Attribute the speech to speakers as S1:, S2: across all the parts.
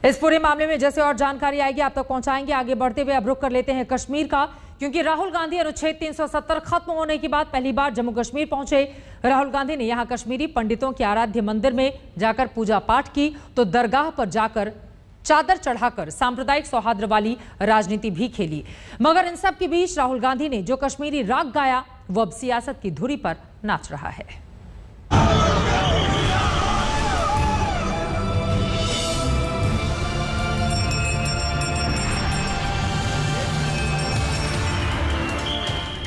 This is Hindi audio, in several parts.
S1: इस पूरे मामले में जैसे और जानकारी आएगी आप तक पहुंचाएंगे। आगे बढ़ते हुए अब रुख कर लेते हैं कश्मीर का, क्योंकि राहुल गांधी अनुच्छेद 370 खत्म होने के बाद पहली बार जम्मू कश्मीर पहुंचे। राहुल गांधी ने यहां कश्मीरी पंडितों के आराध्य मंदिर में जाकर पूजा पाठ की तो दरगाह पर जाकर चादर चढ़ाकर सांप्रदायिक सौहार्द वाली राजनीति भी खेली। मगर इन सब के बीच राहुल गांधी ने जो कश्मीरी राग गाया वो अब सियासत की धुरी पर नाच रहा है।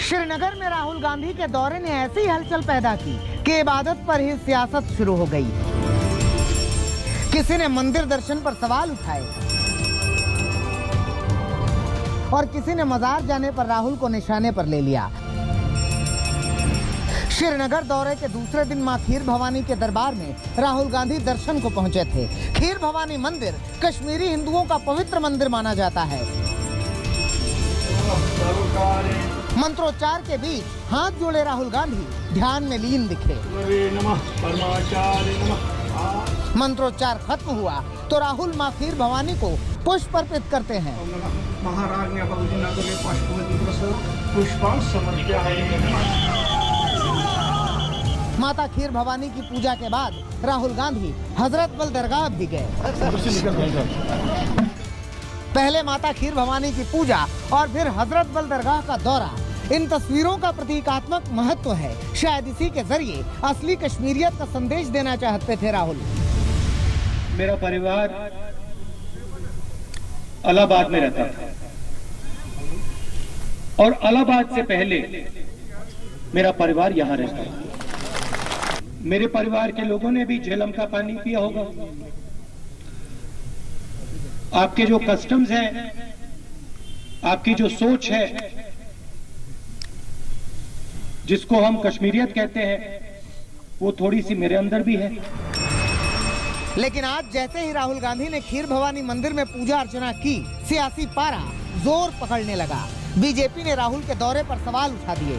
S2: श्रीनगर में राहुल गांधी के दौरे ने ऐसी हलचल पैदा की कि इबादत पर ही सियासत शुरू हो गई। किसी ने मंदिर दर्शन पर सवाल उठाए और किसी ने मजार जाने पर राहुल को निशाने पर ले लिया। श्रीनगर दौरे के दूसरे दिन मां खीर भवानी के दरबार में राहुल गांधी दर्शन को पहुंचे थे। खीर भवानी मंदिर कश्मीरी हिंदुओं का पवित्र मंदिर माना जाता है। मंत्रोच्चार के बीच हाथ जोड़े राहुल गांधी ध्यान में लीन दिखे। मंत्रोच्चार खत्म हुआ तो राहुल मां खीर भवानी को पुष्प अर्पित करते हैं। माता खीर भवानी की पूजा के बाद राहुल गांधी हजरत बल दरगाह भी गए। पहले माता खीर भवानी की पूजा और फिर हजरत बल दरगाह का दौरा। इन तस्वीरों का प्रतीकात्मक महत्व है। शायद इसी के जरिए असली कश्मीरियत का संदेश देना चाहते थे राहुल।
S3: मेरा परिवार इलाहाबाद में रहता था और इलाहाबाद से पहले मेरा परिवार यहाँ रहता था। मेरे परिवार के लोगों ने भी झेलम का पानी पिया होगा। आपके जो कस्टम्स हैं, आपकी जो सोच है, जिसको हम कश्मीरियत कहते हैं, वो थोड़ी सी मेरे अंदर भी है।
S2: लेकिन आज जैसे ही राहुल गांधी ने खीर भवानी मंदिर में पूजा अर्चना की, सियासी पारा जोर पकड़ने लगा। बीजेपी ने राहुल के दौरे पर सवाल उठा दिए।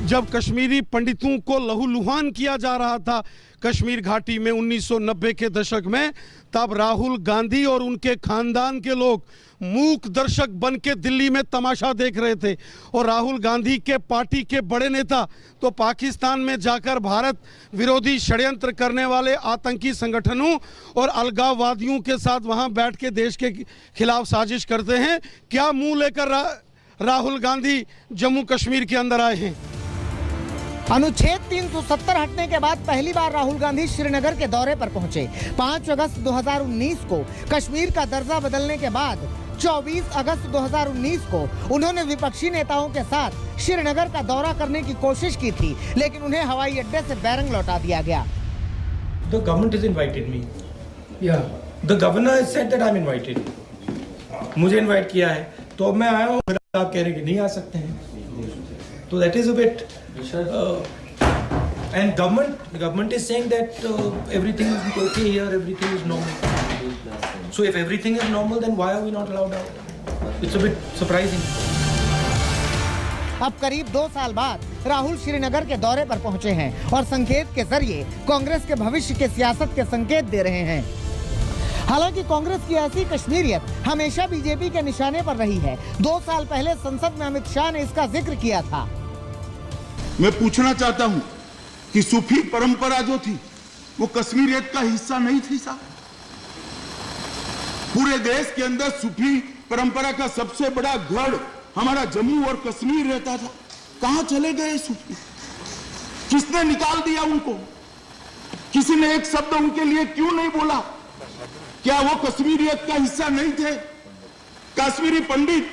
S4: जब कश्मीरी पंडितों को लहूलुहान किया जा रहा था कश्मीर घाटी में 1990 के दशक में, तब राहुल गांधी और उनके खानदान के लोग मूक दर्शक बन के दिल्ली में तमाशा देख रहे थे। और राहुल गांधी के पार्टी के बड़े नेता तो पाकिस्तान में जाकर भारत विरोधी षड्यंत्र करने वाले आतंकी संगठनों और अलगाववादियों के साथ वहां बैठ के देश के खिलाफ साजिश करते हैं। क्या मुंह लेकर राहुल गांधी जम्मू कश्मीर के अंदर आए हैं?
S2: अनुच्छेद 370 हटने के बाद पहली बार राहुल गांधी श्रीनगर के दौरे पर पहुंचे। 5 अगस्त 2019 को कश्मीर का दर्जा बदलने के बाद 24 अगस्त 2019 को उन्होंने विपक्षी नेताओं के साथ श्रीनगर का दौरा करने की कोशिश की थी, लेकिन उन्हें हवाई अड्डे से बैरंग लौटा दिया गया।
S5: The government has invited me. Yeah. The governor has said that I'm invited. मुझे इनवाइट किया है तो मैं आया हूँ। आप कह रहे हैं कि नहीं आ सकते हैं, तो that is a bit and government is saying that everything is okay here, everything is normal. So if everything is normal, then why are we not allowed out? It's a bit surprising.
S2: अब करीब 2 साल बाद राहुल श्रीनगर के दौरे पर पहुंचे हैं और संकेत के जरिए कांग्रेस के भविष्य के सियासत के संकेत दे रहे हैं। हालांकि कांग्रेस की ऐसी कश्मीरियत हमेशा बीजेपी के निशाने पर रही है। 2 साल पहले संसद में अमित शाह ने इसका जिक्र किया था।
S6: मैं पूछना चाहता हूं कि सूफी परंपरा जो थी वो कश्मीरियत का हिस्सा नहीं थी साहब? पूरे देश के अंदर सूफी परंपरा का सबसे बड़ा गढ़ हमारा जम्मू और कश्मीर रहता था। कहां चले गए सूफी? किसने निकाल दिया उनको? किसी ने एक शब्द उनके लिए क्यों नहीं बोला? क्या वो कश्मीरियत का हिस्सा नहीं थे? कश्मीरी पंडित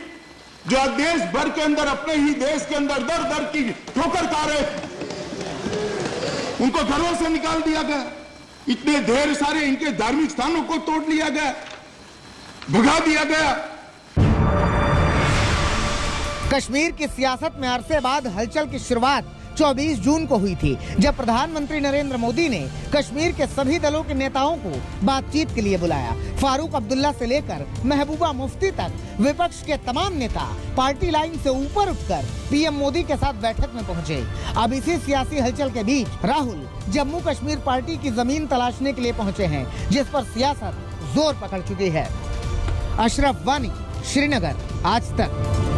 S6: जो देश भर के अंदर, अपने ही देश के अंदर दर दर की ठोकर खा रहे, उनको घरों से निकाल दिया गया। इतने ढेर सारे इनके धार्मिक स्थानों को तोड़ लिया गया, भगा दिया गया।
S2: कश्मीर की सियासत में अरसे बाद हलचल की शुरुआत 24 जून को हुई थी, जब प्रधानमंत्री नरेंद्र मोदी ने कश्मीर के सभी दलों के नेताओं को बातचीत के लिए बुलाया। फारूक अब्दुल्ला से लेकर महबूबा मुफ्ती तक विपक्ष के तमाम नेता पार्टी लाइन से ऊपर उठकर पीएम मोदी के साथ बैठक में पहुंचे। अब इसी सियासी हलचल के बीच राहुल जम्मू कश्मीर पार्टी की जमीन तलाशने के लिए पहुंचे हैं, जिस पर सियासत जोर पकड़ चुकी है। अशरफ वानी, श्रीनगर, आज तक।